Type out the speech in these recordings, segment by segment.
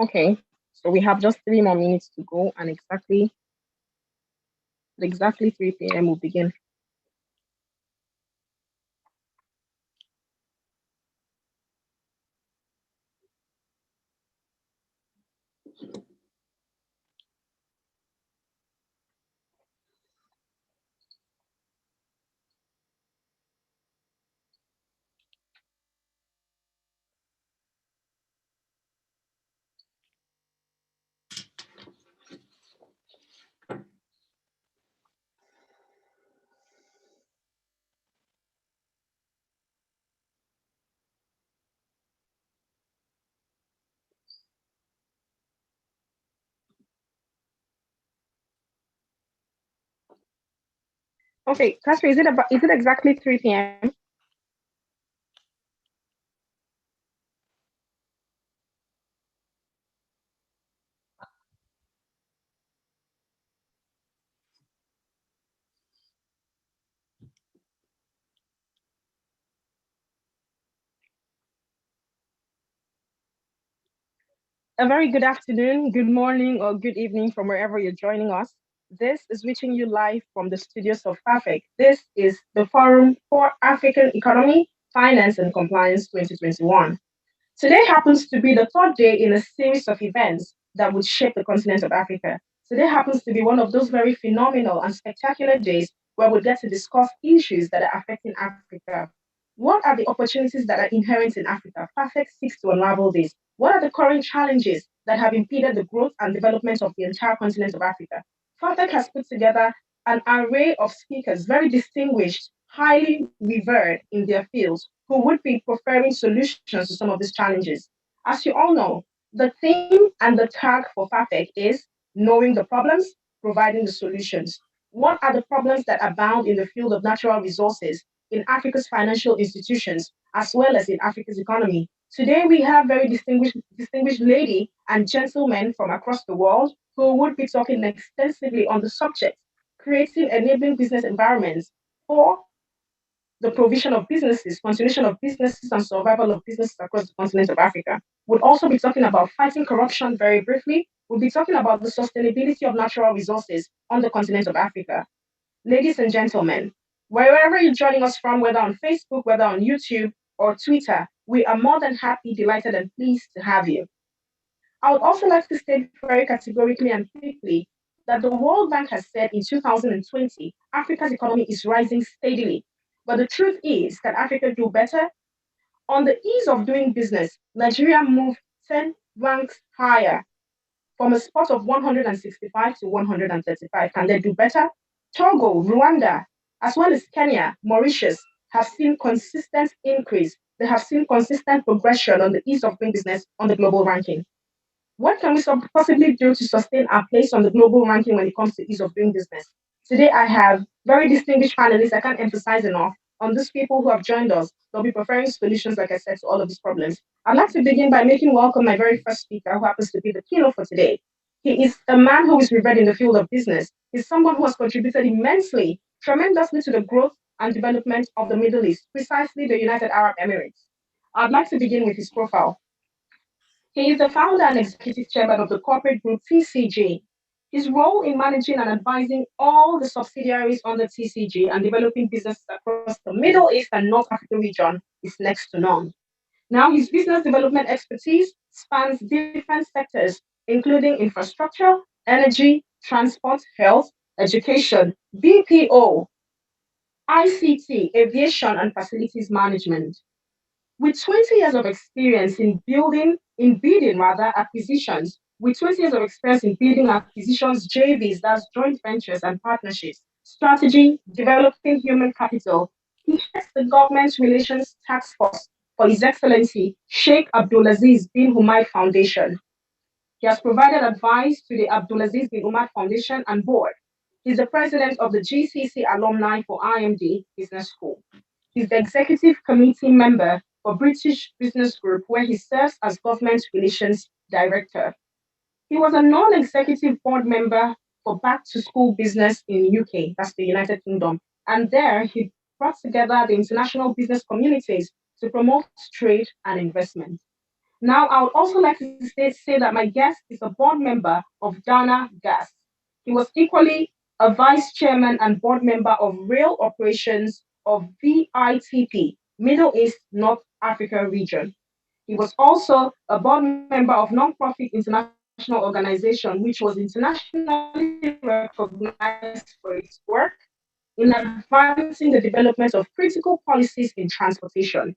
Okay, so we have just 3 more minutes to go, and exactly 3 p.m. will begin. Okay, Catherine, is it exactly 3 p.m.? A very good afternoon, good morning, or good evening from wherever you're joining us. This is reaching you live from the studios of FAFEC. This is the Forum for African Economy, Finance and Compliance 2021. Today happens to be the third day in a series of events that would shape the continent of Africa. Today happens to be one of those very phenomenal and spectacular days where we get to discuss issues that are affecting Africa. What are the opportunities that are inherent in Africa? Perfect seeks to unravel this. What are the current challenges that have impeded the growth and development of the entire continent of Africa? FAFEC has put together an array of speakers, very distinguished, highly revered in their fields, who would be preferring solutions to some of these challenges. As you all know, the theme and the tag for FAFEC is knowing the problems, providing the solutions. What are the problems that abound in the field of natural resources, in Africa's financial institutions, as well as in Africa's economy? Today, we have very distinguished lady and gentlemen from across the world who would be talking extensively on the subject, creating enabling business environments for the provision of businesses, continuation of businesses, and survival of businesses across the continent of Africa. We'll also be talking about fighting corruption very briefly. We'll be talking about the sustainability of natural resources on the continent of Africa. Ladies and gentlemen, wherever you're joining us from, whether on Facebook, whether on YouTube or Twitter, we are more than happy, delighted, and pleased to have you. I would also like to state very categorically and quickly that the World Bank has said in 2020 Africa's economy is rising steadily. But the truth is, can Africa do better? On the ease of doing business, Nigeria moved 10 ranks higher from a spot of 165 to 135. Can they do better? Togo, Rwanda, as well as Kenya, Mauritius have seen consistent increase. They have seen consistent progression on the ease of doing business on the global ranking. What can we possibly do to sustain our place on the global ranking when it comes to ease of doing business? Today, I have very distinguished panelists I can't emphasize enough on these people who have joined us. They'll be preferring solutions, like I said, to all of these problems. I'd like to begin by making welcome my very first speaker, who happens to be the keynote for today. He is a man who is revered in the field of business. He's someone who has contributed immensely, tremendously to the growth and development of the Middle East, precisely the United Arab Emirates. I'd like to begin with his profile. He is the founder and executive chairman of the corporate group TCG. His role in managing and advising all the subsidiaries under TCG and developing businesses across the Middle East and North Africa region is next to none. Now, his business development expertise spans different sectors, including infrastructure, energy, transport, health, education, BPO, ICT, aviation, and facilities management. With 20 years of experience in bidding rather, acquisitions, with 20 years of experience in bidding acquisitions, JVs, that's joint ventures and partnerships, strategy, developing human capital, he heads the government relations task force for His Excellency Sheikh Abdulaziz bin Humaid Foundation. He has provided advice to the Abdulaziz bin Humaid Foundation and board. He's the president of the GCC alumni for IMD Business School. He's the executive committee member for British Business Group, where he serves as government relations director. He was a non-executive board member for Back to School Business in UK, that's the United Kingdom. And there he brought together the international business communities to promote trade and investment. Now, I would also like to say that my guest is a board member of Dana Gas. He was equally a vice chairman and board member of rail operations of VITP, Middle East North Africa region. He was also a board member of non-profit international organization, which was internationally recognized for its work in advancing the development of critical policies in transportation.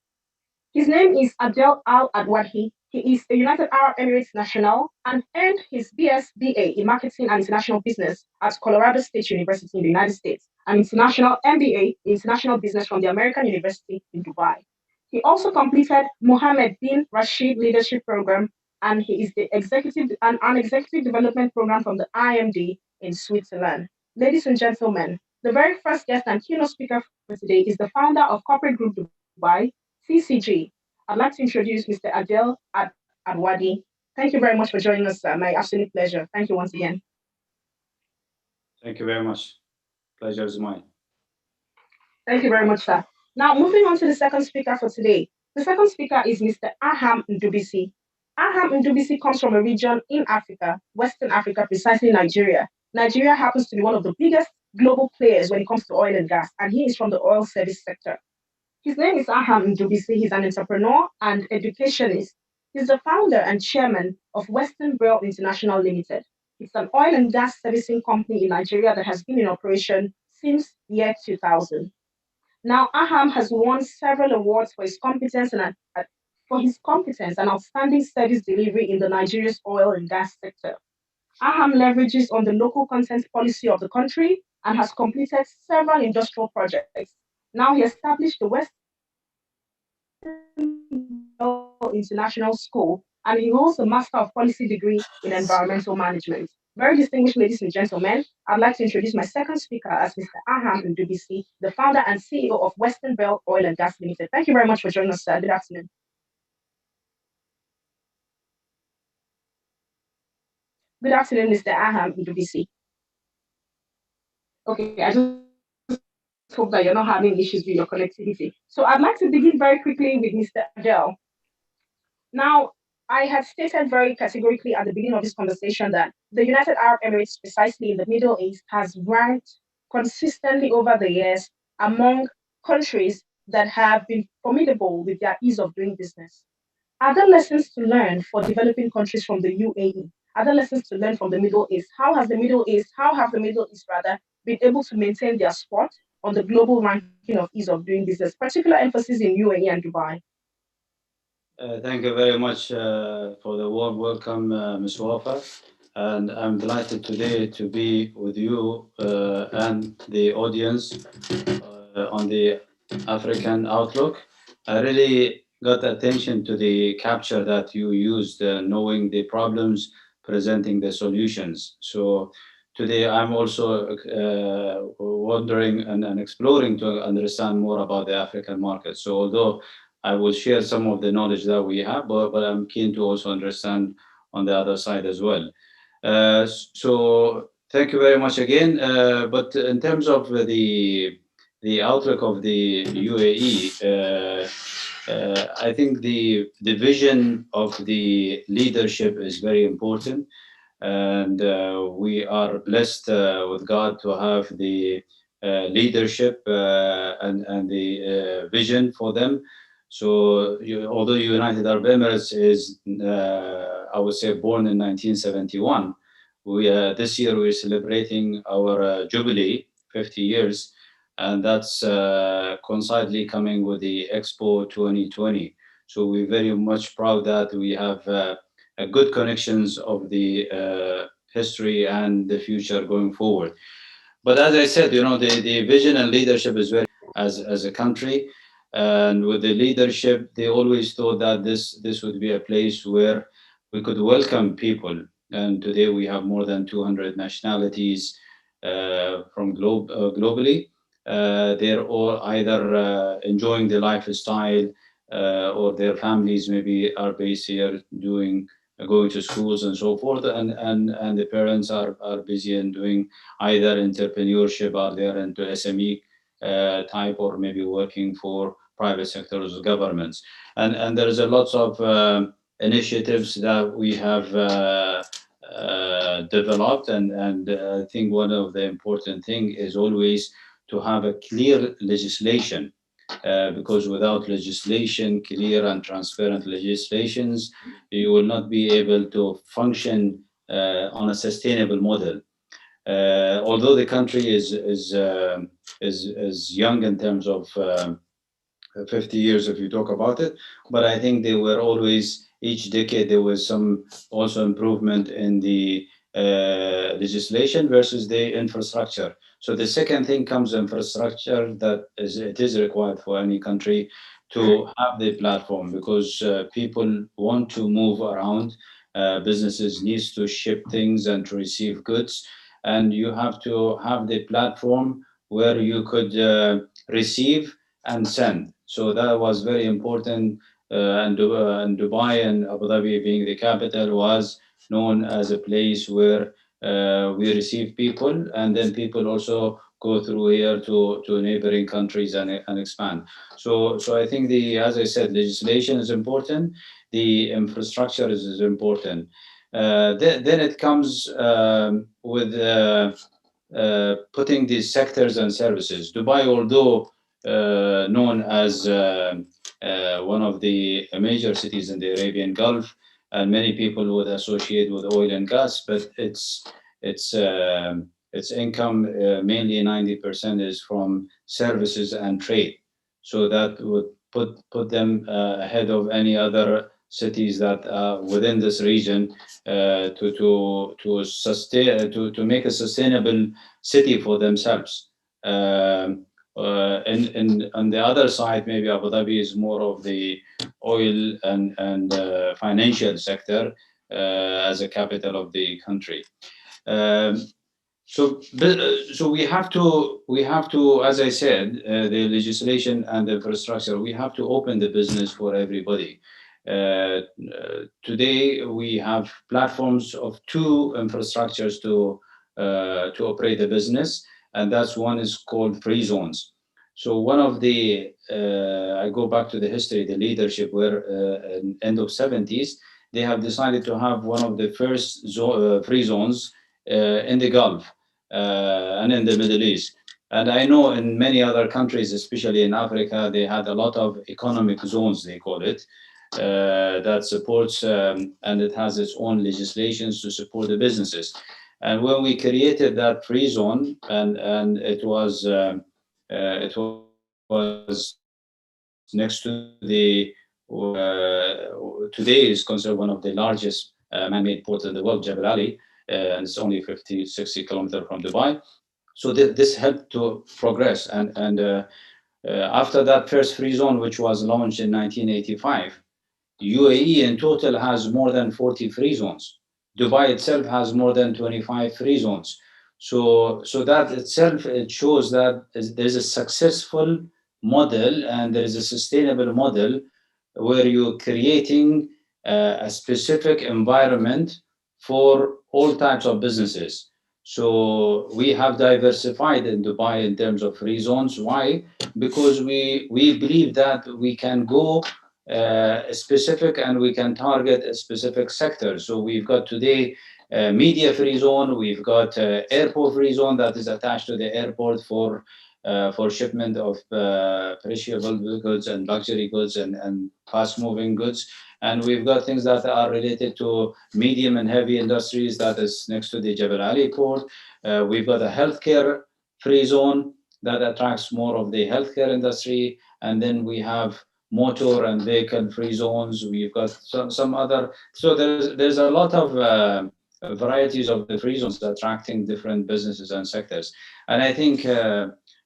His name is Adel Al Adwadi. He is a United Arab Emirates national and earned his BS BA in Marketing and International Business at Colorado State University in the United States, and International MBA in International Business from the American University in Dubai. He also completed Mohammed bin Rashid Leadership Program, and he is the an executive development program from the IMD in Switzerland. Ladies and gentlemen, the very first guest and keynote speaker for today is the founder of Corporate Group Dubai, CCG. I'd like to introduce Mr. Adwadi. Thank you very much for joining us, sir. My absolute pleasure. Thank you once again. Thank you very much. Pleasure is mine. Thank you very much, sir. Now, moving on to the second speaker for today. The second speaker is Mr. Aham Ndubisi. Aham Ndubisi comes from a region in Africa, Western Africa, precisely Nigeria. Nigeria happens to be one of the biggest global players when it comes to oil and gas, and he is from the oil service sector. His name is Aham Ndubisi. He's an entrepreneur and educationist. He's the founder and chairman of Western Rail International Limited. It's an oil and gas servicing company in Nigeria that has been in operation since year 2000. Now, Aham has won several awards for his competence and outstanding service delivery in the Nigeria's oil and gas sector. Aham leverages on the local content policy of the country and has completed several industrial projects. Now he established the Western Rail International School, and he holds a Master of Policy degree in Environmental Management. Very distinguished ladies and gentlemen, I'd like to introduce my second speaker as Mr. Aham Ndubisi, the founder and CEO of Western Rail Oil and Gas Limited. Thank you very much for joining us, sir. Good afternoon. Good afternoon, Mr. Aham Ndubisi. Okay, I just hope that you're not having issues with your connectivity. So I'd like to begin very quickly with Mr. Adele. Now, I had stated very categorically at the beginning of this conversation that the United Arab Emirates, precisely in the Middle East, has ranked consistently over the years among countries that have been formidable with their ease of doing business. Are there lessons to learn for developing countries from the UAE? Are there lessons to learn from the Middle East? How have the Middle East rather been able to maintain their spot on the global ranking of ease of doing business? Particular emphasis in UAE and Dubai. Thank you very much for the warm welcome, Ms. Wafa. And I'm delighted today to be with you and the audience on the African Outlook. I really got attention to the capture that you used, knowing the problems, presenting the solutions. So today I'm also wondering and exploring to understand more about the African market. So although I will share some of the knowledge that we have, but I'm keen to also understand on the other side as well. So thank you very much again. But in terms of the outlook of the UAE, I think the vision of the leadership is very important, and we are blessed with God to have the leadership and the vision for them. So, although United Arab Emirates is, I would say, born in 1971, we this year we're celebrating our jubilee, 50 years, and that's coincidentally coming with the Expo 2020. So we're very much proud that we have a good connections of the history and the future going forward. But as I said, the vision and leadership is very as a country. And with the leadership, they always thought that this would be a place where we could welcome people. And today we have more than 200 nationalities from globally. They're all either enjoying the lifestyle or their families maybe are based here doing going to schools and so forth, and the parents are busy in doing either entrepreneurship or they're into SME type or maybe working for private sectors or governments. And there's a lots of initiatives that we have developed, and I think one of the important thing is always to have a clear legislation, because without legislation, clear and transparent legislations, you will not be able to function on a sustainable model. Although the country is young in terms of 50 years if you talk about it. But I think they were always, each decade, there was some also improvement in the legislation versus the infrastructure. So the second thing comes infrastructure, that is, it is required for any country to have the platform, because people want to move around. Businesses needs to ship things and to receive goods, and you have to have the platform where you could receive and send. So that was very important. And Dubai and Abu Dhabi, being the capital, was known as a place where we receive people, and then people also go through here to neighboring countries and expand. So I think as I said, legislation is important. The infrastructure is important. Then it comes with putting these sectors and services. Dubai, although known as one of the major cities in the Arabian Gulf, and many people would associate with oil and gas, but its income, mainly 90% is from services and trade. So that would put them ahead of any other cities that are within this region, to sustain, to make a sustainable city for themselves. And on the other side, maybe Abu Dhabi is more of the oil and financial sector, as a capital of the country. Um, so we have to, as I said, the legislation and the infrastructure. We have to open the business for everybody. Today we have platforms of two infrastructures to operate the business, and that's one is called free zones. So one of the I go back to the history, the leadership, where in end of 70s they have decided to have one of the first free zones in the Gulf and in the Middle East. And I know in many other countries, especially in Africa, they had a lot of economic zones, they call it, that supports, and it has its own legislations to support the businesses. And when we created that free zone, and it was next to today is considered one of the largest man-made ports in the world, Jebel Ali, and it's only 50, 60 kilometers from Dubai. So this helped to progress. After that first free zone, which was launched in 1985, UAE in total has more than 40 free zones. Dubai itself has more than 25 free zones. So that itself, it shows that there's a successful model and there is a sustainable model where you're creating a specific environment for all types of businesses. So we have diversified in Dubai in terms of free zones. Why? Because we believe that we can go specific and we can target a specific sector. So we've got today media free zone, we've got airport free zone that is attached to the airport for shipment of perishable goods and luxury goods and fast moving goods. And we've got things that are related to medium and heavy industries that is next to the Jebel Ali port. We've got a healthcare free zone that attracts more of the healthcare industry. And then we have motor and vehicle free zones. We've got some other. So there's a lot of varieties of the free zones attracting different businesses and sectors. And I think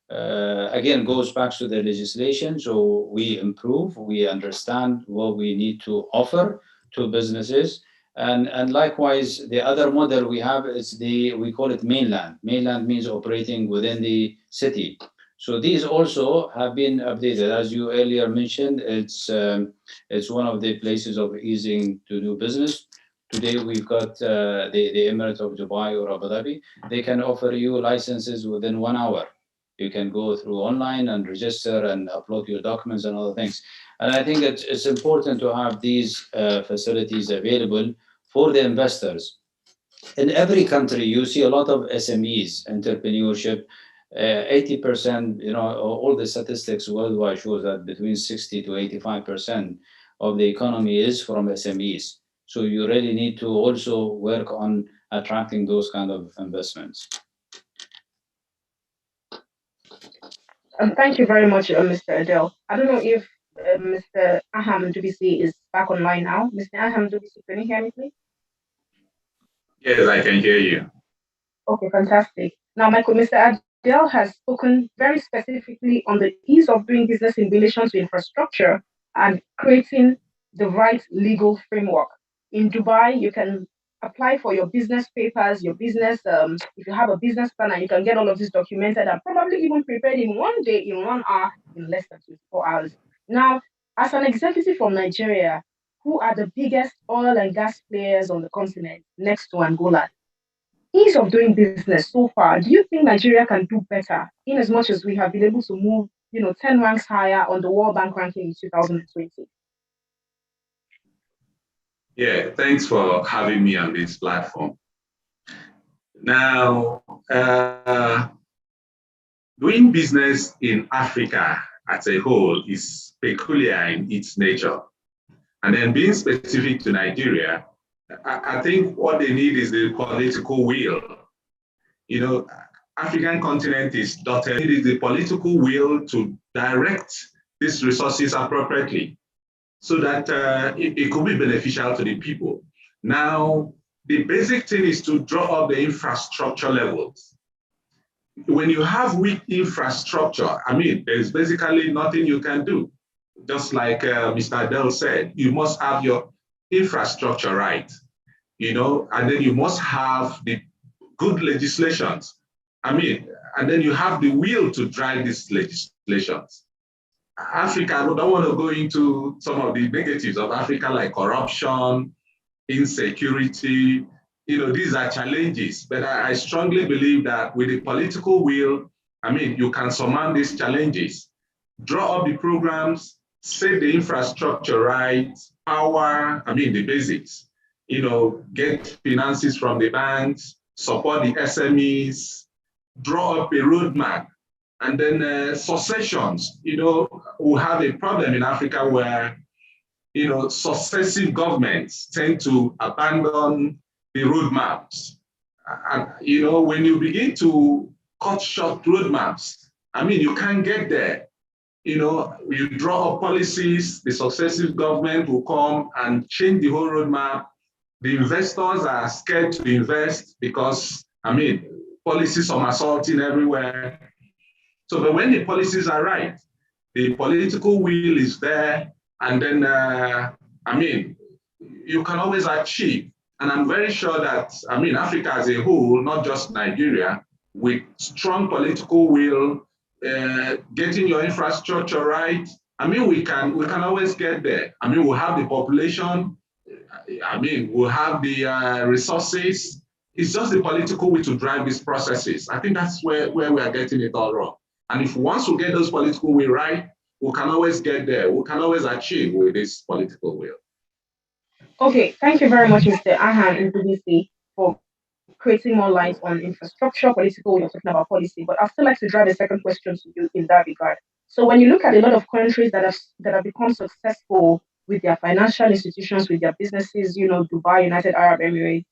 again goes back to the legislation. So we improve, we understand what we need to offer to businesses. And likewise, the other model we have is we call it mainland. Mainland means operating within the city. So these also have been updated. As you earlier mentioned, it's one of the places of easing to do business. Today we've got the Emirate of Dubai or Abu Dhabi. They can offer you licenses within 1 hour. You can go through online and register and upload your documents and other things. And I think it's important to have these facilities available for the investors. In every country, you see a lot of SMEs, entrepreneurship. 80%, all the statistics worldwide shows that between 60 to 85% of the economy is from SMEs. So you really need to also work on attracting those kind of investments. Thank you very much, Mr. Adele. I don't know if Mr. Aham Dubisi is back online now. Mr. Aham Dubisi, can you hear me, please? Yes, I can hear you. Okay, fantastic. Now, Michael, Mr. Adele has spoken very specifically on the ease of doing business in relation to infrastructure and creating the right legal framework. In Dubai, you can apply for your business papers, your business, if you have a business plan, and you can get all of this documented and probably even prepared in 1 day, in 1 hour, in less than 24 hours. Now, as an executive from Nigeria, who are the biggest oil and gas players on the continent next to Angola, ease of doing business so far, do you think Nigeria can do better in as much as we have been able to move, 10 ranks higher on the World Bank ranking in 2020? Yeah, thanks for having me on this platform. Now, doing business in Africa as a whole is peculiar in its nature. And then being specific to Nigeria, I think what they need is the political will. You know, African continent is dotted. It is the political will to direct these resources appropriately so that it could be beneficial to the people. Now, the basic thing is to draw up the infrastructure levels. When you have weak infrastructure, I mean, there's basically nothing you can do. Just like Mr. Adele said, you must have your infrastructure right, and then you must have the good legislations. I mean, and then you have the will to drive these legislations. Africa, I don't want to go into some of the negatives of Africa, like corruption, insecurity. These are challenges, but I strongly believe that with the political will, I mean, you can surmount these challenges, draw up the programs, set the infrastructure right, power, I mean, the basics, get finances from the banks, support the SMEs, draw up a roadmap. And then successions, we have a problem in Africa where, successive governments tend to abandon the roadmaps. And, when you begin to cut short roadmaps, I mean, you can't get there. You draw up policies, the successive government will come and change the whole roadmap. The investors are scared to invest because, I mean, policies somersaulting everywhere. So, but when the policies are right, the political will is there, and then, I mean, you can always achieve. And I'm very sure that, I mean, Africa as a whole, not just Nigeria, with strong political will, getting your infrastructure right, I mean, we can always get there. I mean, we'll have the population, I mean, we'll have the resources. It's just the political will to drive these processes. I think that's where we are getting it all wrong. And if once we get those political will right, we can always get there. We can always achieve with this political will. Okay, thank you very much, Mr. Ahan and BBC, for creating more light on infrastructure, political, you're talking about policy. But I'd still like to drive a second question to you in that regard. So when you look at a lot of countries that have become successful with their financial institutions, with their businesses, Dubai, United Arab Emirates,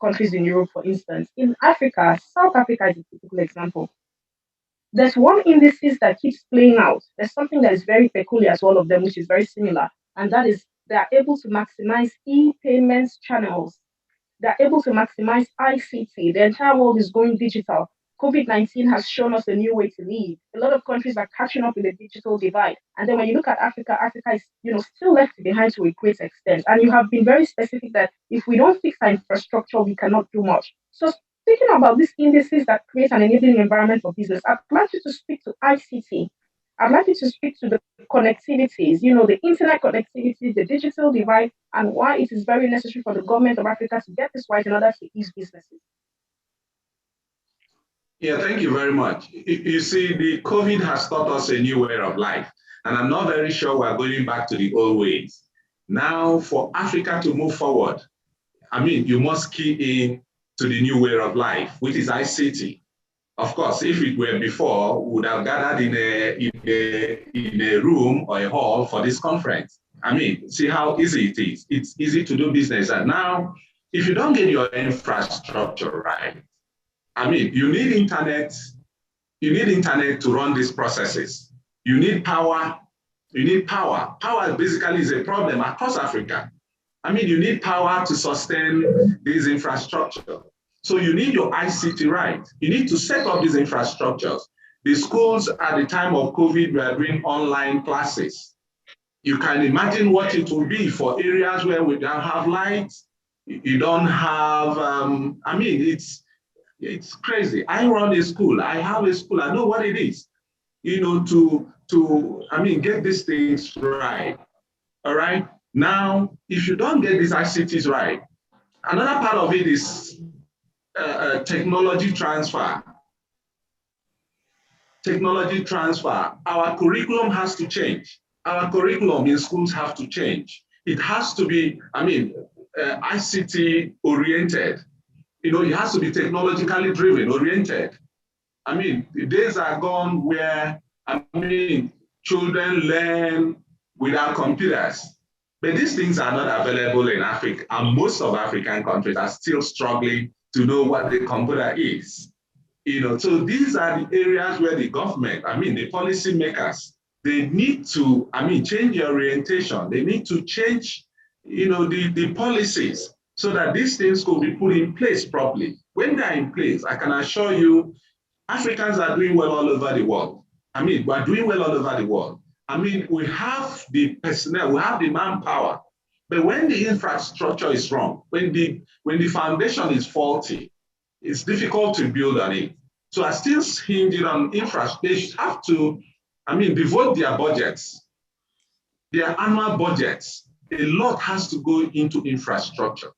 countries in Europe, for instance, in Africa, South Africa is a typical example. There's one indices that keeps playing out. There's something that is very peculiar to all of them, which is very similar, and that is they are able to maximize e-payments channels. They're able to maximize ICT. The entire world is going digital. COVID-19 has shown us a new way to live. A lot of countries are catching up with the digital divide. And then when you look at Africa, Africa is, still left behind to a great extent. And you have been very specific that if we don't fix our infrastructure, we cannot do much. So speaking about these indices that create an enabling environment for business, I'd like you to speak to ICT. I'd like you to speak to the connectivities, the internet connectivity, the digital divide, and why it is very necessary for the government of Africa to get this right in order to ease businesses. Yeah, thank you very much. You see, the COVID has taught us a new way of life. And I'm not very sure we're going back to the old ways. Now, for Africa to move forward, I mean, you must key in to the new way of life, which is ICT. Of course, if it were before, we would have gathered in a room or a hall for this conference. I mean, see how easy it is. It's easy to do business. And now, if you don't get your infrastructure right, I mean, you need internet to run these processes. You need power. You need power. Power basically is a problem across Africa. I mean, you need power to sustain this infrastructure. So you need your ICT right. You need to set up these infrastructures. The schools at the time of COVID were doing online classes. You can imagine what it will be for areas where we don't have lights. You don't have, I mean, it's crazy. I run a school. I have a school. I know what it is, you know, I mean, get these things right. All right. Now, if you don't get these ICTs right, another part of it is technology transfer. Technology transfer. Our curriculum has to change. Our curriculum in schools have to change. It has to be, I mean, ICT oriented. You know, it has to be technologically driven, oriented. I mean, the days are gone where, I mean, children learn without computers. But these things are not available in Africa, and most of African countries are still struggling to know what the computer is. You know, so these are the areas where the government, I mean, the policymakers, they need to, I mean, change the orientation. They need to change, you know, the policies so that these things could be put in place properly. When they're in place, I can assure you, Africans are doing well all over the world. I mean, we're doing well all over the world. I mean, we have the personnel, we have the manpower, but when the infrastructure is wrong, when the foundation is faulty, it's difficult to build on it. So I still hinge it on infrastructure. They have to, I mean, devote their budgets, their annual budgets. A lot has to go into infrastructure.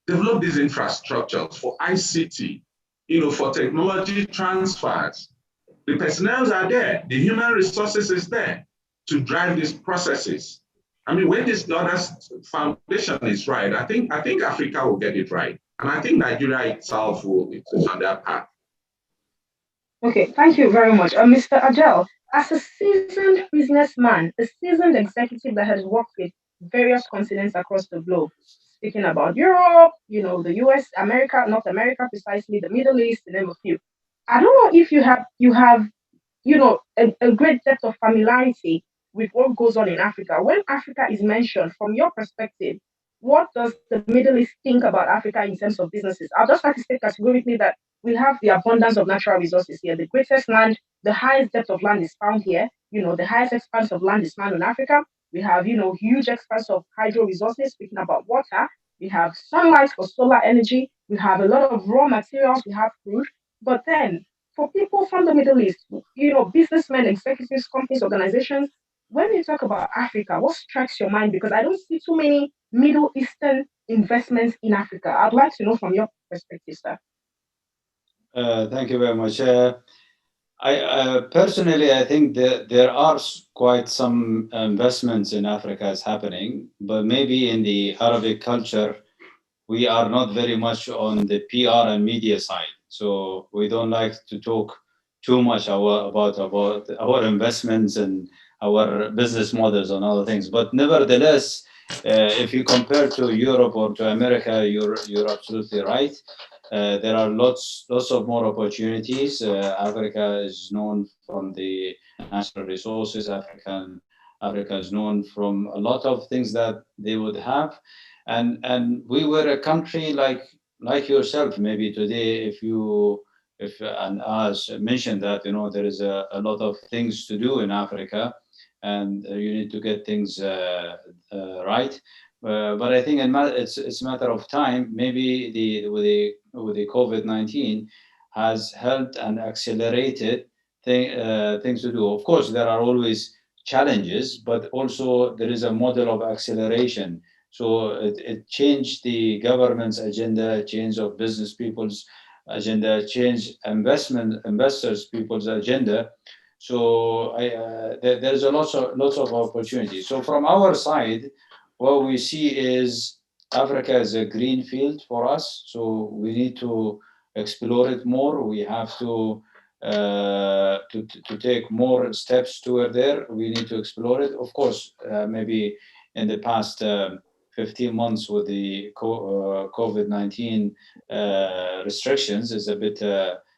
Develop these infrastructures for ICT, you know, for technology transfers. The personnel are there, the human resources is there to drive these processes. I mean, when this other foundation is right, I think Africa will get it right. And I think Nigeria itself will be on that path. Okay, thank you very much. Mr. Adele, as a seasoned businessman, a seasoned executive that has worked with various continents across the globe, speaking about Europe, the US, America, North America, precisely the Middle East, to name a few. I don't know if you have a great depth of familiarity with what goes on in Africa. When Africa is mentioned, from your perspective, what does the Middle East think about Africa in terms of businesses? I'll just like to state categorically that we have the abundance of natural resources here. The greatest land, the highest depth of land is found here. The highest expanse of land is found in Africa. We have, huge expanse of hydro resources, speaking about water. We have sunlight for solar energy. We have a lot of raw materials. We have food. But then for people from the Middle East, businessmen, executives, companies, organizations, when you talk about Africa, what strikes your mind? Because I don't see too many Middle Eastern investments in Africa. I'd like to know from your perspective, sir. Thank you very much. I personally, I think that there are quite some investments in Africa is happening, but maybe in the Arabic culture, we are not very much on the PR and media side. So we don't like to talk too much about our investments and our business models and other things. But nevertheless, if you compare to Europe or to America, you're absolutely right. There are lots of more opportunities. Africa is known from the natural resources. Africa is known from a lot of things that they would have, and we were a country like yourself. Maybe today, if and as mentioned that there is a lot of things to do in Africa, and you need to get things right. But I think it's a matter of time. Maybe with the COVID-19 has helped and accelerated things to do. Of course, there are always challenges, but also there is a model of acceleration. So it changed the government's agenda, change of business people's agenda, change investors people's agenda. So there's a lots of opportunities. So from our side, what we see is Africa is a green field for us. So we need to explore it more. We have to take more steps toward there. We need to explore it. Of course, maybe in the past 15 months with the COVID-19 restrictions is a bit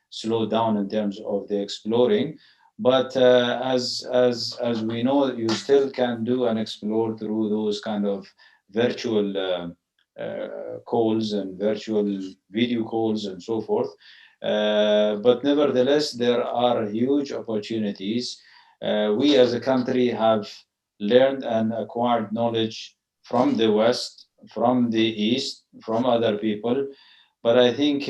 slowed down in terms of the exploring. But as we know, you still can do and explore through those kind of virtual calls and virtual video calls and so forth. But nevertheless, there are huge opportunities. We as a country have learned and acquired knowledge from the West, from the East, from other people. But I think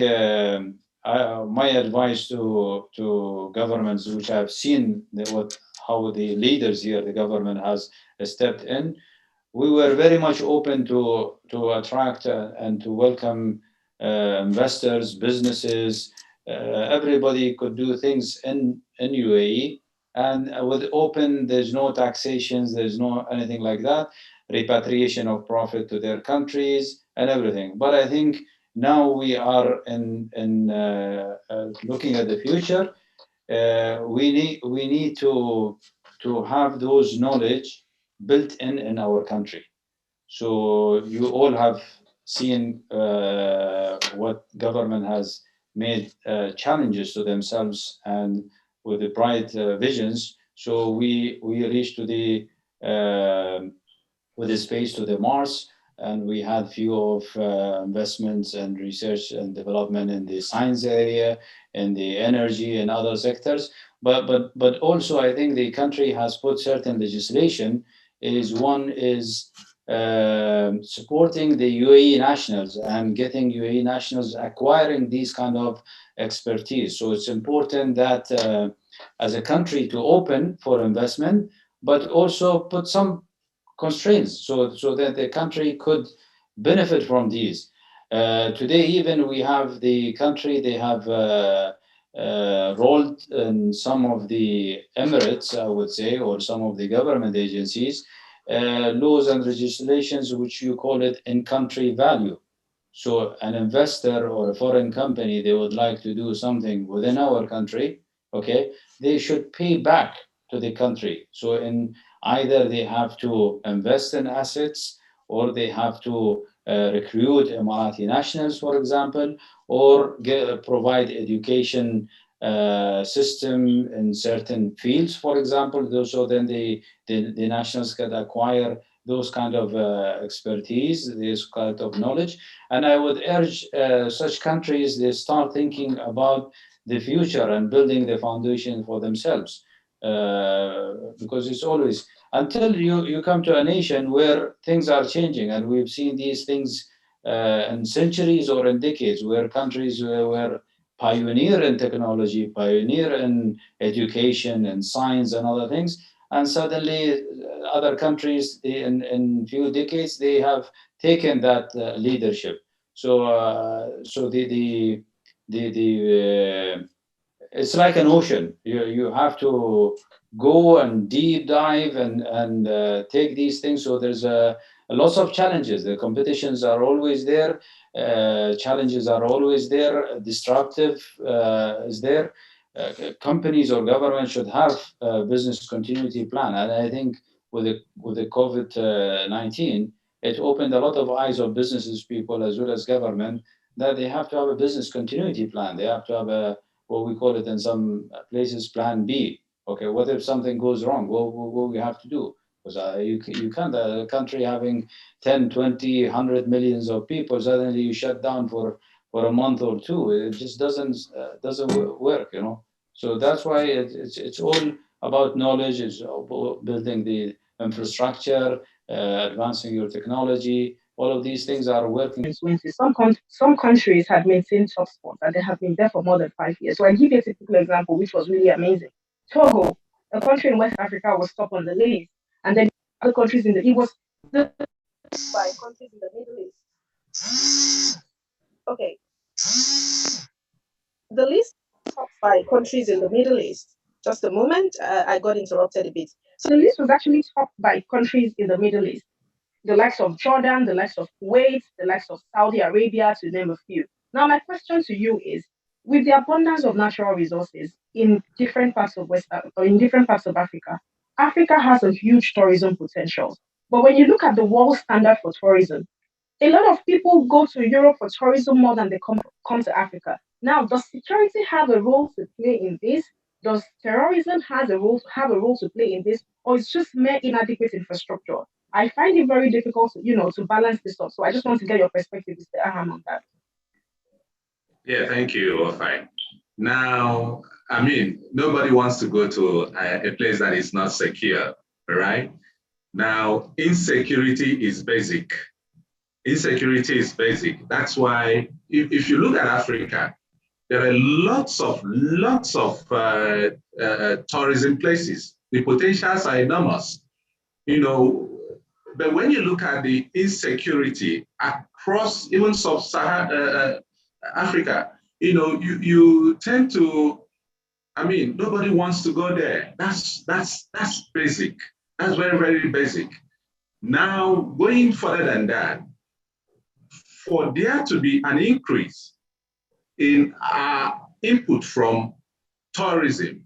my advice to governments which have seen how the leaders here, the government has stepped in, we were very much open to attract and to welcome investors, businesses. Everybody could do things in UAE, and with open, there's no taxations, there's no anything like that, repatriation of profit to their countries and everything. But I think now we are in looking at the future. We need to have those knowledge built in our country. So you all have seen what government has made challenges to themselves and with the bright visions. So we reached to the with the space to the Mars, and we had few of investments and research and development in the science area, in the energy and other sectors. But also, I think the country has put certain legislation. Is one is supporting the UAE nationals and getting UAE nationals acquiring these kind of expertise. So it's important that as a country to open for investment, but also put some constraints so that the country could benefit from these. Today, even we have the country, they have rolled in some of the emirates, I would say, or some of the government agencies, laws and legislations which you call it in country value. So an investor or a foreign company, they would like to do something within our country, okay, they should pay back to the country. So in either they have to invest in assets or they have to recruit Emirati nationals, for example, or provide education system in certain fields, for example. So then the nationals can acquire those kind of expertise, this kind of knowledge. And I would urge such countries, they start thinking about the future and building the foundation for themselves. Because it's always until you come to a nation where things are changing, and we've seen these things in centuries or in decades, where countries were pioneer in technology, pioneer in education and science and other things, and suddenly other countries in few decades they have taken that leadership. So the it's like an ocean. You have to go and deep dive and take these things. So there's a lots of challenges. The competitions are always there. Challenges are always there. Disruptive is there. Companies or government should have a business continuity plan. And I think with the COVID-19, it opened a lot of eyes of businesses people as well as government that they have to have a business continuity plan. They have to have a what we call it in some places plan B. Okay, what if something goes wrong? What we have to do? Because you can't, a country having 10, 20, 100 millions of people, suddenly you shut down for a month or two. It just doesn't work, you know. So that's why it's all about knowledge. It's about building the infrastructure, advancing your technology. All of these things are working. 2020, some countries had maintained top spots and they have been there for more than 5 years. So I give you a typical example, which was really amazing. Togo, a country in West Africa, was top on the list, and then other countries in the it was the by countries in the Middle East. Okay, the list top by countries in the Middle East. Just a moment, I got interrupted a bit. So the list was actually topped by countries in the Middle East, the likes of Jordan, the likes of Kuwait, the likes of Saudi Arabia, to name a few. Now, my question to you is, with the abundance of natural resources in different parts of or in different parts of Africa, Africa has a huge tourism potential. But when you look at the world standard for tourism, a lot of people go to Europe for tourism more than they come to Africa. Now, does security have a role to play in this? Does terrorism have a role to play in this, or it's just mere inadequate infrastructure? I find it very difficult, to balance this up. So I just want to get your perspective, Mr. Aham, on that. Yeah, thank you, Ofai. Now, I mean, nobody wants to go to a place that is not secure, right? Now, insecurity is basic. Insecurity is basic. That's why, if you look at Africa, there are lots of tourism places. The potentials are enormous, you know. But when you look at the insecurity across even sub-Saharan Africa, you tend to. I mean, nobody wants to go there. That's basic. That's very, very basic. Now, going further than that, for there to be an increase in input from tourism,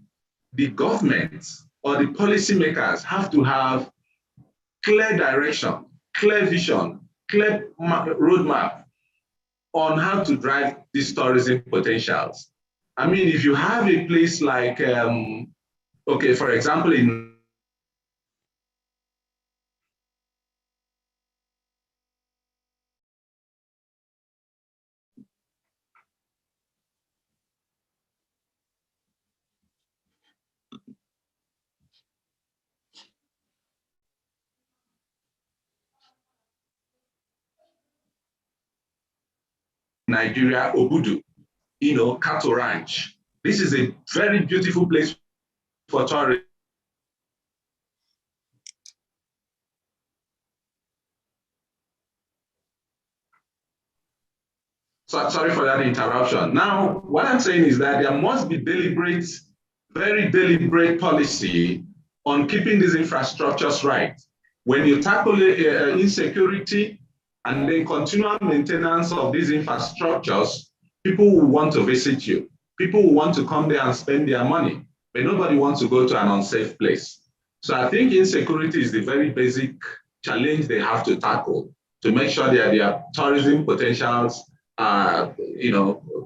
the government or the policymakers have to have clear direction, clear vision, clear roadmap on how to drive these tourism potentials. I mean, if you have a place like, okay, for example, in Nigeria, Obudu, cattle ranch. This is a very beautiful place for tourism. So, sorry for that interruption. Now, what I'm saying is that there must be deliberate, very deliberate policy on keeping these infrastructures right. When you tackle insecurity and then continual maintenance of these infrastructures, people will want to visit you. People will want to come there and spend their money, but nobody wants to go to an unsafe place. So I think insecurity is the very basic challenge they have to tackle to make sure that their tourism potentials are,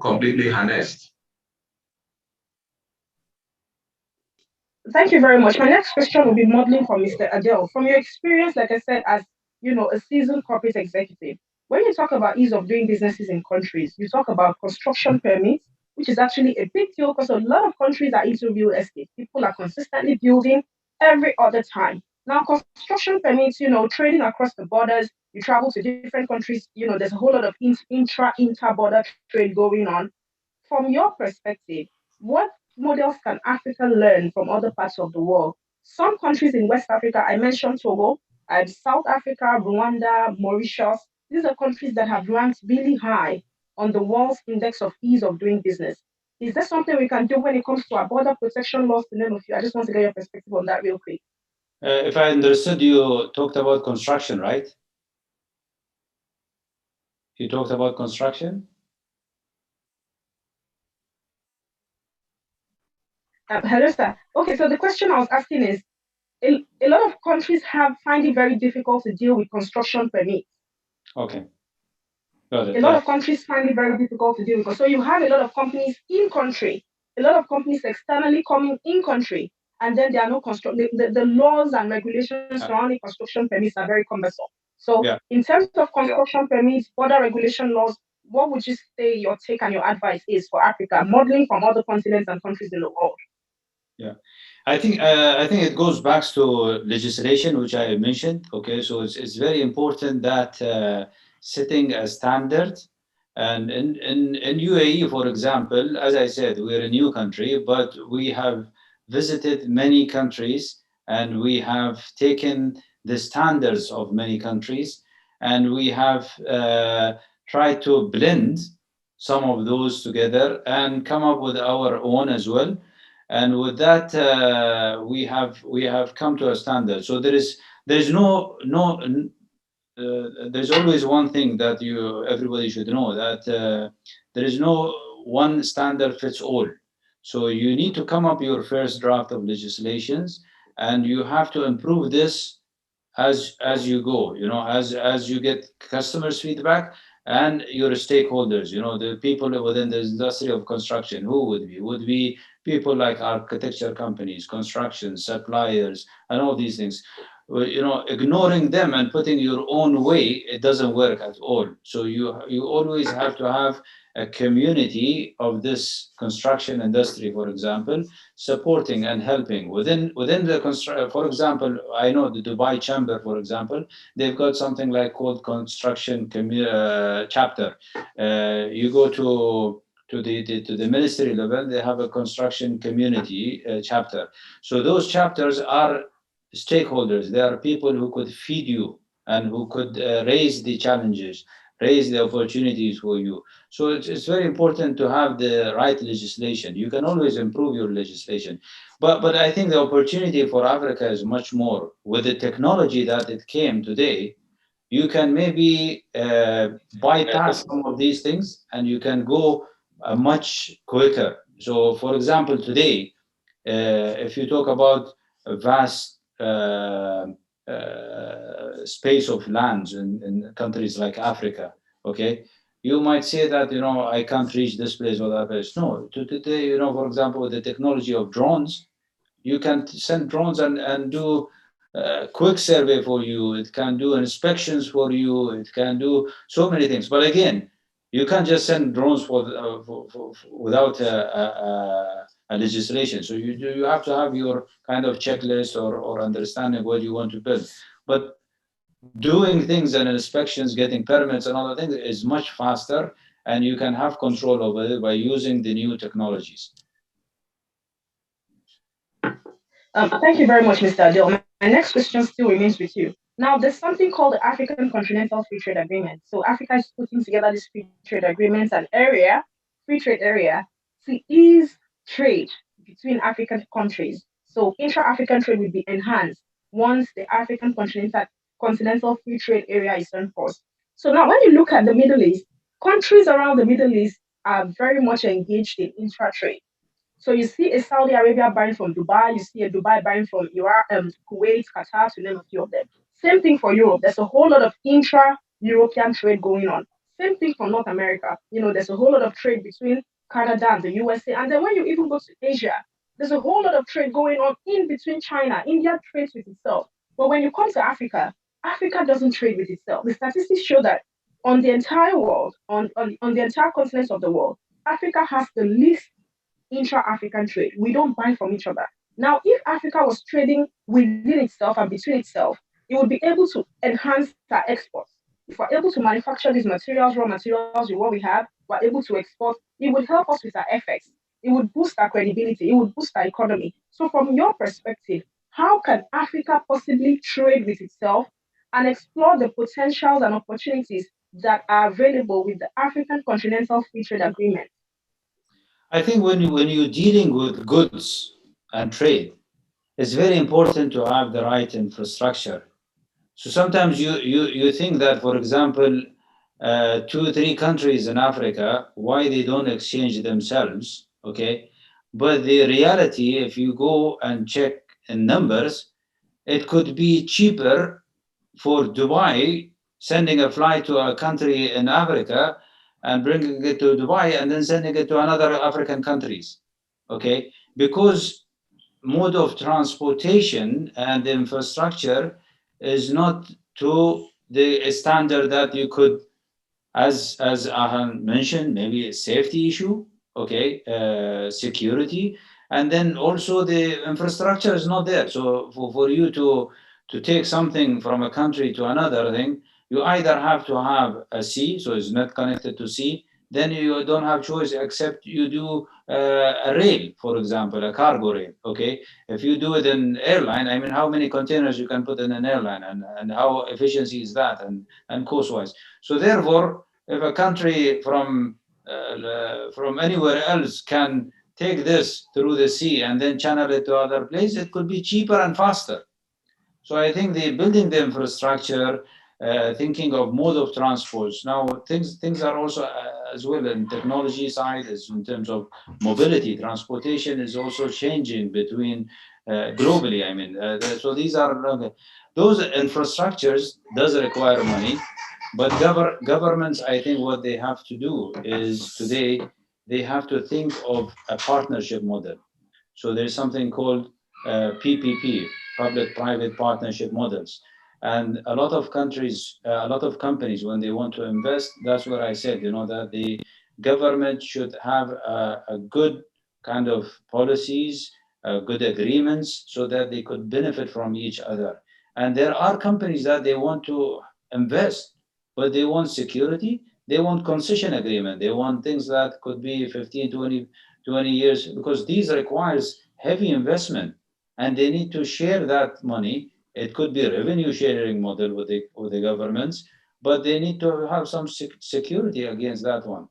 completely harnessed. Thank you very much. My next question will be modeling for Mr. Adele. From your experience, like I said, as a seasoned corporate executive, when you talk about ease of doing businesses in countries, you talk about construction permits, which is actually a big deal because a lot of countries are into real estate. People are consistently building every other time. Now, construction permits, trading across the borders, you travel to different countries, there's a whole lot of inter-border trade going on. From your perspective, what models can Africa learn from other parts of the world? Some countries in West Africa, I mentioned Togo, South Africa, Rwanda, Mauritius, these are countries that have ranked really high on the world's index of ease of doing business. Is there something we can do when it comes to our border protection laws, to name a few? I just want to get your perspective on that real quick. If I understood, you talked about construction, right? You talked about construction? Hello, sir. Okay, so the question I was asking is, a lot of countries find it very difficult to deal with construction permits. Okay. Got it. A lot of countries find it very difficult to deal with. So you have a lot of companies in country, a lot of companies externally coming in country, and then there are no construction. The laws and regulations surrounding construction permits are very cumbersome. So in terms of construction permits, border regulation laws, what would you say your take and your advice is for Africa, modeling from other continents and countries in the world? Yeah, I think it goes back to legislation, which I mentioned. Okay, so it's very important that setting a standard. And in UAE, for example, as I said, we're a new country, but we have visited many countries and we have taken the standards of many countries, and we have tried to blend some of those together and come up with our own as well. and with that, we have come to a standard. So there is there's always one thing that everybody should know, that there is no one standard fits all. So you need to come up your first draft of legislations, and you have to improve this as you go, as you get customers feedback and your stakeholders, the people within the industry of construction. Who would be people like architecture companies, construction suppliers, and all these things. Well, ignoring them and putting your own way, it doesn't work at all. So you always have to have a community of this construction industry, for example, supporting and helping within the construction. For example, I know the Dubai Chamber, for example, they've got something like called construction chapter. You go to the ministry level, they have a construction community chapter. So those chapters are stakeholders. They are people who could feed you and who could raise the challenges, raise the opportunities for you. So it's very important to have the right legislation. You can always improve your legislation. But I think the opportunity for Africa is much more. With the technology that it came today, you can maybe bypass some of these things, and you can go much quicker. So, for example, today, if you talk about a vast space of lands in countries like Africa, okay, you might say that, I can't reach this place or that place. No, today, for example, with the technology of drones, you can send drones and do quick survey for you. It can do inspections for you. It can do so many things. But again, you can't just send drones without a legislation. So you have to have your kind of checklist or understanding what you want to build. But doing things and inspections, getting permits and other things is much faster, and you can have control over it by using the new technologies. Thank you very much, Mr. Adil. My next question still remains with you. Now, there's something called the African Continental Free Trade Agreement. So Africa is putting together these free trade agreements, an area, free trade area, to ease trade between African countries. So intra-African trade will be enhanced once the African Continental Free Trade Area is enforced. So now, when you look at the Middle East, countries around the Middle East are very much engaged in intra-trade. So you see a Saudi Arabia buying from Dubai, you see a Dubai buying from Iraq, Kuwait, Qatar, to name a few of them. Same thing for Europe. There's a whole lot of intra-European trade going on. Same thing for North America. There's a whole lot of trade between Canada and the USA. And then when you even go to Asia, there's a whole lot of trade going on in between China. India trades with itself. But when you come to Africa, Africa doesn't trade with itself. The statistics show that on the entire world, on the entire continent of the world, Africa has the least intra-African trade. We don't buy from each other. Now, if Africa was trading within itself and between itself, it would be able to enhance our exports. If we're able to manufacture these materials, raw materials with what we have, we're able to export, it would help us with our FX. It would boost our credibility. It would boost our economy. So, from your perspective, how can Africa possibly trade with itself and explore the potentials and opportunities that are available with the African Continental Free Trade Agreement? I think when you're dealing with goods and trade, it's very important to have the right infrastructure. So sometimes you think that, for example, two or three countries in Africa, why they don't exchange themselves, okay? But the reality, if you go and check in numbers, it could be cheaper for Dubai sending a flight to a country in Africa and bringing it to Dubai and then sending it to another African countries, okay? Because mode of transportation and infrastructure is not to the standard that you could, as Ahan mentioned, maybe a safety issue, okay, security, and then also the infrastructure is not there. So for you to take something from a country to another thing, you either have to have a sea, so it's not connected to sea. Then you don't have choice except you do a rail, for example, a cargo rail. Okay, if you do it in airline, I mean, how many containers you can put in an airline, and how efficiency is that, and cost wise. So therefore, if a country from anywhere else can take this through the sea and then channel it to other places, it could be cheaper and faster. So I think the building the infrastructure, thinking of mode of transports. Now things are also as well in technology side, as in terms of mobility, transportation is also changing between globally. I mean, so these are those infrastructures does require money, but governments, I think what they have to do is today they have to think of a partnership model. So there's something called PPP, public-private partnership models. And a lot of countries, a lot of companies, when they want to invest, that's what I said, that the government should have a good kind of policies, good agreements, so that they could benefit from each other. And there are companies that they want to invest, but they want security, they want concession agreement, they want things that could be 15, 20 years, because these requires heavy investment, and they need to share that money. It could be a revenue sharing model with the governments, but they need to have some security against that one.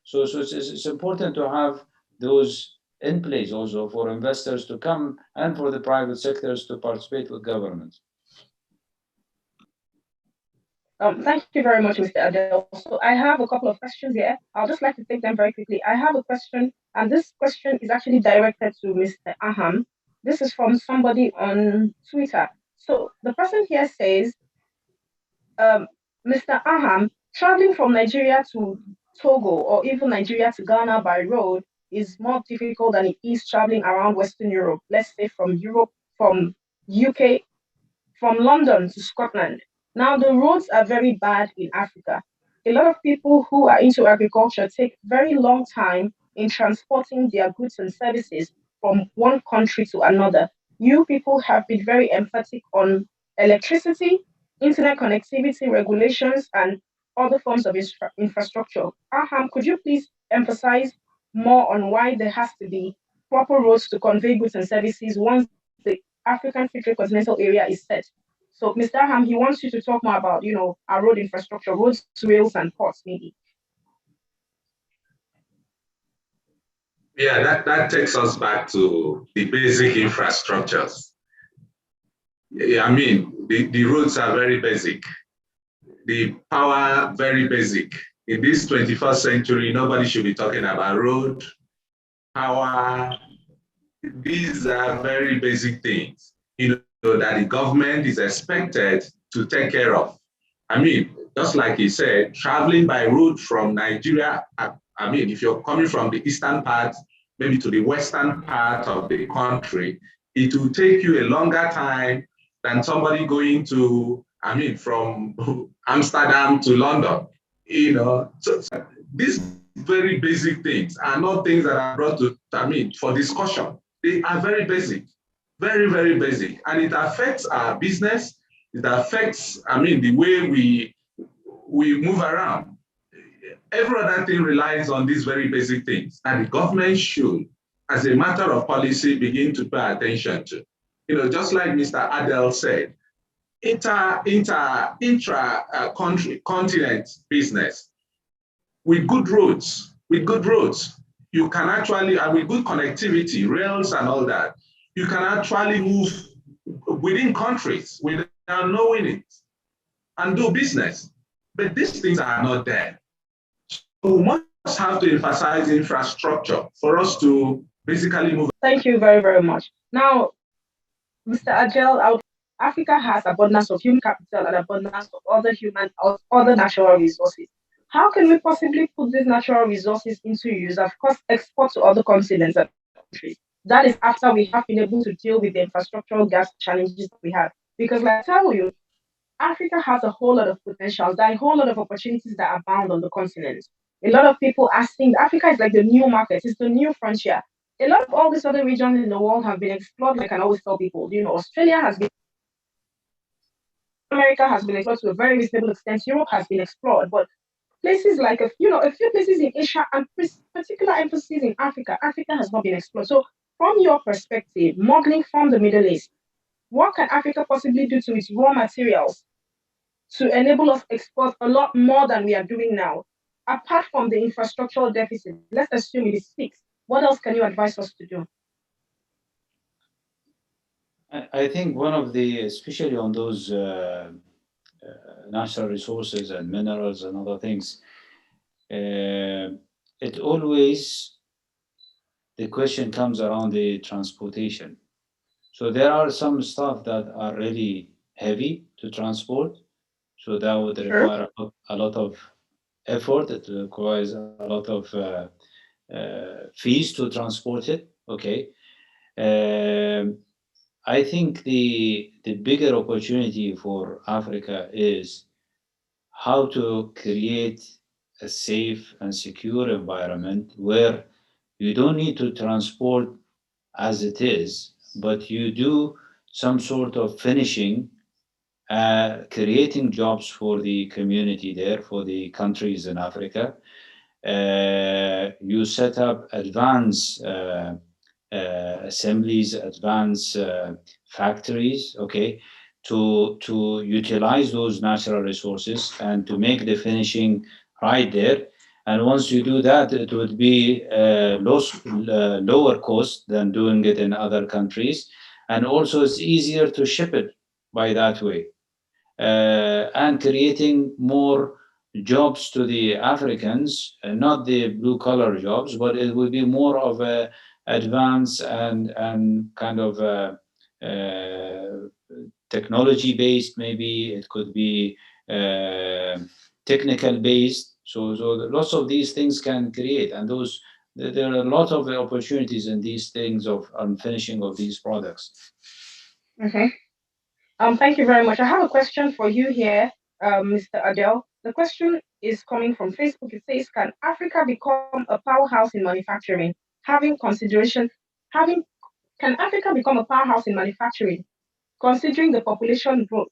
So it's important to have those in place also for investors to come and for the private sectors to participate with governments. Thank you very much, Mr. Adele. So I have a couple of questions here. I'll just like to take them very quickly. I have a question, and this question is actually directed to Mr. Aham. This is from somebody on Twitter. So the person here says, um, Mr. Aham, traveling from Nigeria to Togo or even Nigeria to Ghana by road is more difficult than it is traveling around Western Europe. Let's say from Europe, from UK, from London to Scotland. Now, the roads are very bad in Africa. A lot of people who are into agriculture take very long time in transporting their goods and services from one country to another. You people have been very emphatic on electricity, internet connectivity regulations, and other forms of infrastructure. Aham, could you please emphasize more on why there has to be proper roads to convey goods and services once the African Free Trade Continental area is set? So, Mr. Ham, he wants you to talk more about, our road infrastructure, roads, rails, and ports, maybe. Yeah, that takes us back to the basic infrastructures. Yeah, I mean, the roads are very basic. The power, very basic. In this 21st century, nobody should be talking about road, power. These are very basic things, that the government is expected to take care of. I mean, just like he said, traveling by road from Nigeria, I mean, if you're coming from the eastern part, maybe to the western part of the country, it will take you a longer time than somebody going to, I mean, from Amsterdam to London. So these very basic things are not things that are brought to, I mean, for discussion. They are very basic, very, very basic. And it affects our business. It affects, I mean, the way we move around. Every other thing relies on these very basic things. And the government should, as a matter of policy, begin to pay attention to. Just like Mr. Adel said, intra-country, continent business with good roads, you can actually, and with good connectivity, rails and all that, you can actually move within countries without knowing it and do business. But these things are not there. So we must have to emphasize infrastructure for us to basically move. Thank you very, very much. Now, Mr. Agel, Africa has abundance of human capital and abundance of other natural resources. How can we possibly put these natural resources into use, of course, export to other continents and countries? That is after we have been able to deal with the infrastructural gas challenges that we have. Because, like I tell you, Africa has a whole lot of potential. There are a whole lot of opportunities that abound on the continent. A lot of people are saying Africa is like the new market, it's the new frontier. A lot of all these other regions in the world have been explored, like I always tell people. Australia has been, America has been explored to a very reasonable extent. Europe has been explored, but places like a few places in Asia and particular emphasis in Africa, Africa has not been explored. So, from your perspective, modeling from the Middle East, what can Africa possibly do to its raw materials to enable us export a lot more than we are doing now? Apart from the infrastructural deficit, let's assume it is fixed. What else can you advise us to do? I think one of the, especially on those natural resources and minerals and other things, it always, the question comes around the transportation. So there are some stuff that are really heavy to transport. So that would Sure. require a lot of effort. It requires a lot of fees to transport it. Okay. Um, I think the bigger opportunity for Africa is how to create a safe and secure environment where you don't need to transport as it is, but you do some sort of finishing, creating jobs for the community there, for the countries in Africa. You set up advanced assemblies, advanced factories, okay, to utilize those natural resources and to make the finishing right there. And once you do that, it would be lower cost than doing it in other countries, and also it's easier to ship it by that way, and creating more jobs to the Africans, not the blue collar jobs, but it will be more of a advanced and kind of technology based. Maybe it could be uh, technical based. So lots of these things can create, and those there are a lot of opportunities in these things of finishing of these products. Okay. Thank you very much. I have a question for you here, Mr. Adele. The question is coming from Facebook. It says, "Can Africa become a powerhouse in manufacturing? Having consideration, having Can Africa become a powerhouse in manufacturing, considering the population growth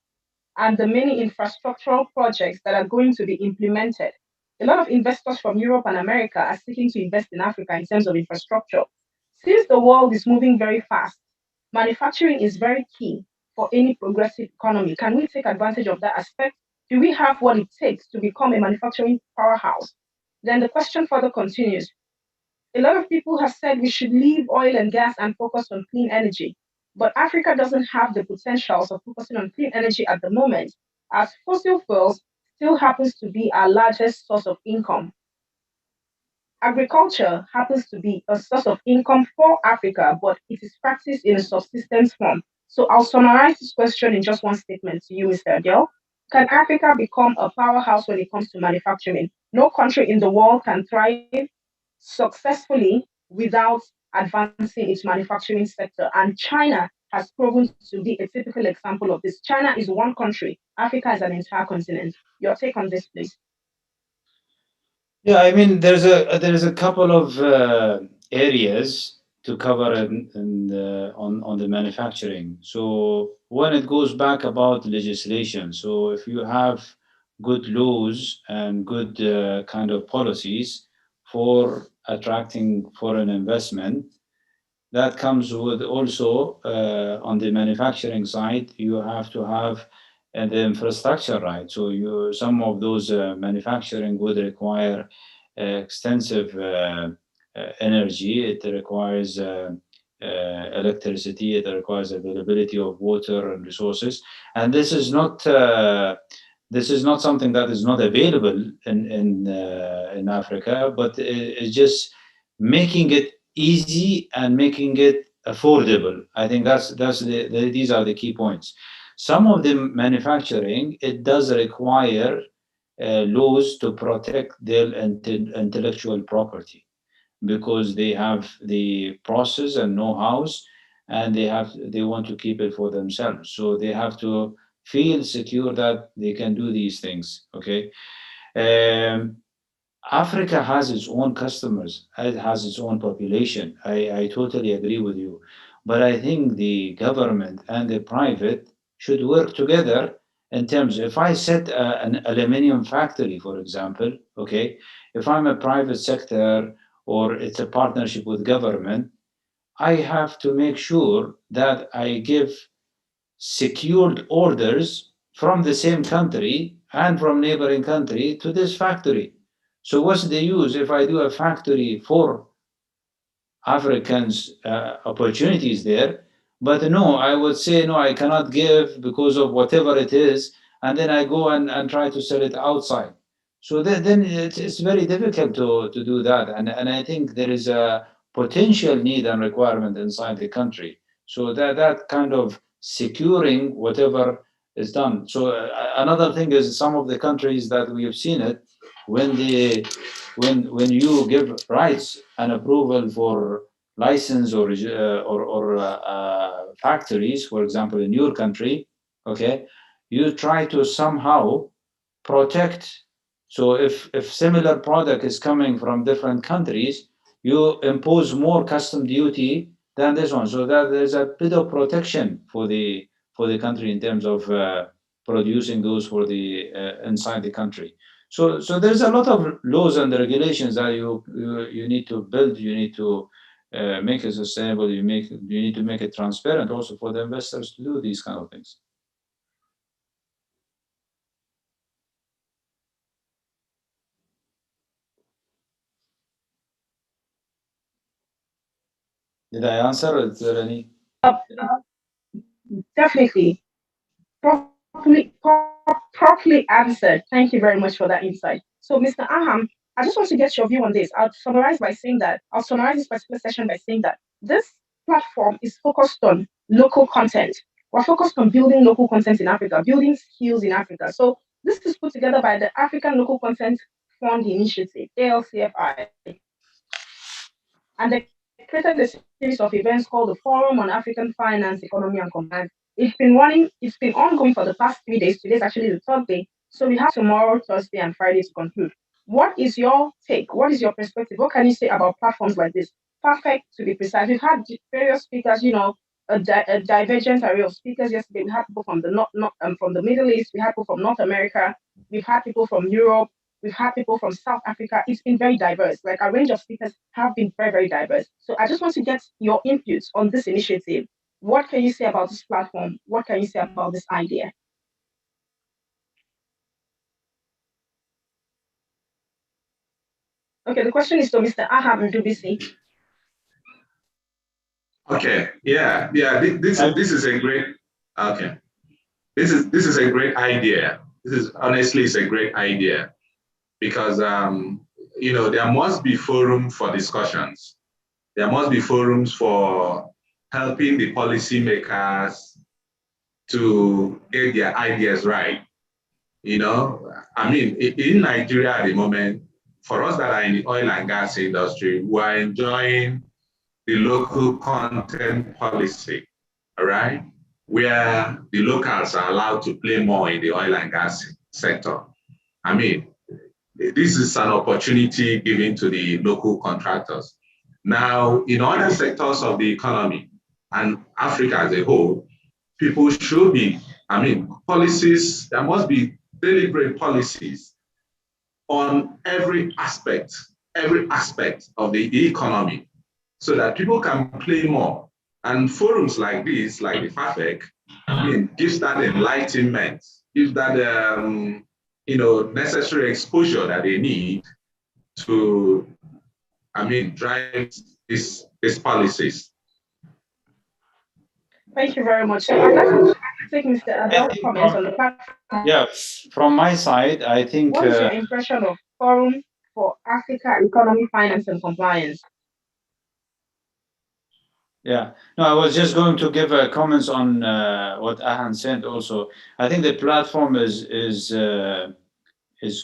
and the many infrastructural projects that are going to be implemented? A lot of investors from Europe and America are seeking to invest in Africa in terms of infrastructure. Since the world is moving very fast, manufacturing is very key for any progressive economy. Can we take advantage of that aspect? Do we have what it takes to become a manufacturing powerhouse?" Then the question further continues. A lot of people have said we should leave oil and gas and focus on clean energy. But Africa doesn't have the potentials of focusing on clean energy at the moment, as fossil fuels still happens to be our largest source of income. Agriculture happens to be a source of income for Africa, but it is practiced in a subsistence form. So I'll summarize this question in just one statement to you, Mr. Adele. Can Africa become a powerhouse when it comes to manufacturing? No country in the world can thrive successfully without advancing its manufacturing sector. And China has proven to be a typical example of this. China is one country, Africa is an entire continent. Your take on this, please. Yeah, I mean, there's a couple of areas to cover on the manufacturing. So when it goes back about legislation, so if you have good laws and good kind of policies for attracting foreign investment, that comes with also on the manufacturing side, you have to have the infrastructure right. So you some of those manufacturing would require extensive energy. It requires electricity. It requires availability of water and resources. And this is not something that is not available in Africa, but it's just making it easy and making it affordable. I think that's these are the key points. Some of the manufacturing, it does require laws to protect their intellectual property, because they have the process and know-hows, and they want to keep it for themselves. So they have to feel secure that they can do these things. Okay. Um, Africa has its own customers, it has its own population. I totally agree with you. But I think the government and the private should work together in terms, if I set an aluminium factory, for example, okay, if I'm a private sector or it's a partnership with government, I have to make sure that I give secured orders from the same country and from neighboring country to this factory. So what's the use if I do a factory for Africans opportunities there. But no, I would say no, I cannot give because of whatever it is, and then I go and try to sell it outside. So then it's very difficult to do that. And I think there is a potential need and requirement inside the country. So that kind of securing whatever is done. So another thing is some of the countries that we have seen it, when they when you give rights and approval for license or factories, for example, in your country, okay, you try to somehow protect. So if similar product is coming from different countries, you impose more custom duty than this one. So that there's a bit of protection for the country in terms of producing those for the inside the country. So there's a lot of laws and regulations that you need to build. You need to make it sustainable. You need to make it transparent also for the investors to do these kind of things. Did I answer? Is there any? Uh, Definitely. Properly answered. Thank you very much for that insight. So, Mr. Aham, I just want to get your view on this. I'll summarize this particular session by saying that this platform is focused on local content. We're focused on building local content in Africa, building skills in Africa. So, this is put together by the African Local Content Fund Initiative, ALCFI, and they created a series of events called the Forum on African Finance, Economy, and Compliance. It's been ongoing for the past 3 days. Today's actually the third day. So we have tomorrow, Thursday, and Friday to conclude. What is your take? What is your perspective? What can you say about platforms like this? Perfect to be precise. We've had various speakers, a divergent array of speakers yesterday. We had people from the from the Middle East. We had people from North America. We've had people from Europe. We've had people from South Africa. It's been very diverse. Like our range of speakers have been very, very diverse. So I just want to get your inputs on this initiative. What can you say about this platform? What can you say about this idea? Okay, the question is to Mr. Ahab Ndubisi. Okay, yeah, yeah. This is a great. Okay, this is a great idea. This is honestly it's a great idea because there must be forum for discussions. There must be forums for helping the policymakers to get their ideas right. I mean, in Nigeria at the moment, for us that are in the oil and gas industry, we're enjoying the local content policy, all right, where the locals are allowed to play more in the oil and gas sector. I mean, this is an opportunity given to the local contractors. Now, in other sectors of the economy and Africa as a whole, people should be, policies, there must be deliberate policies on every aspect of the economy so that people can play more. And forums like this, like the FAFEC, gives that enlightenment, gives that necessary exposure that they need to, drive these policies. Thank you very much. So I'd like to take Mr. Adele's comments on the platform. Yeah, from my side, I think. What is your impression of Forum for Africa Economy, Finance, and Compliance? Yeah, no, I was just going to give comments on what Ahan said. Also, I think the platform is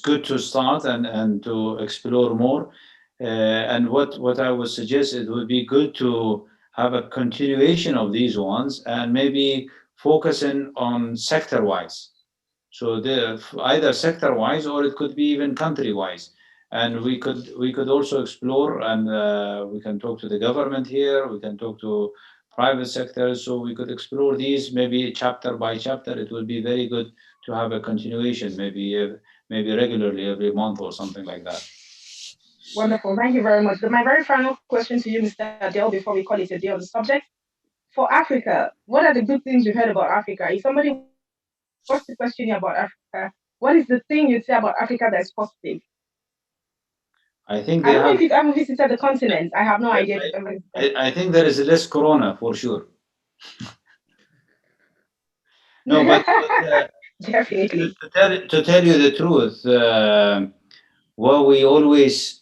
good to start and to explore more. And what I would suggest, it would be good to have a continuation of these ones and maybe focusing on sector wise. So either sector wise or it could be even country wise. And we could also explore and we can talk to the government here. We can talk to private sectors. So we could explore these maybe chapter by chapter. It will be very good to have a continuation, maybe regularly every month or something like that. Wonderful. Thank you very much. My very final question to you, Mr. Adele, before we call it a day on the subject. For Africa, what are the good things you've heard about Africa? If somebody was to question you about Africa, what is the thing you'd say about Africa that is positive? I think I they don't know have. if you've ever visited the continent. I have no I, idea if you've ever visited. I think there is less corona for sure. No, but Definitely. to tell you the truth, what we always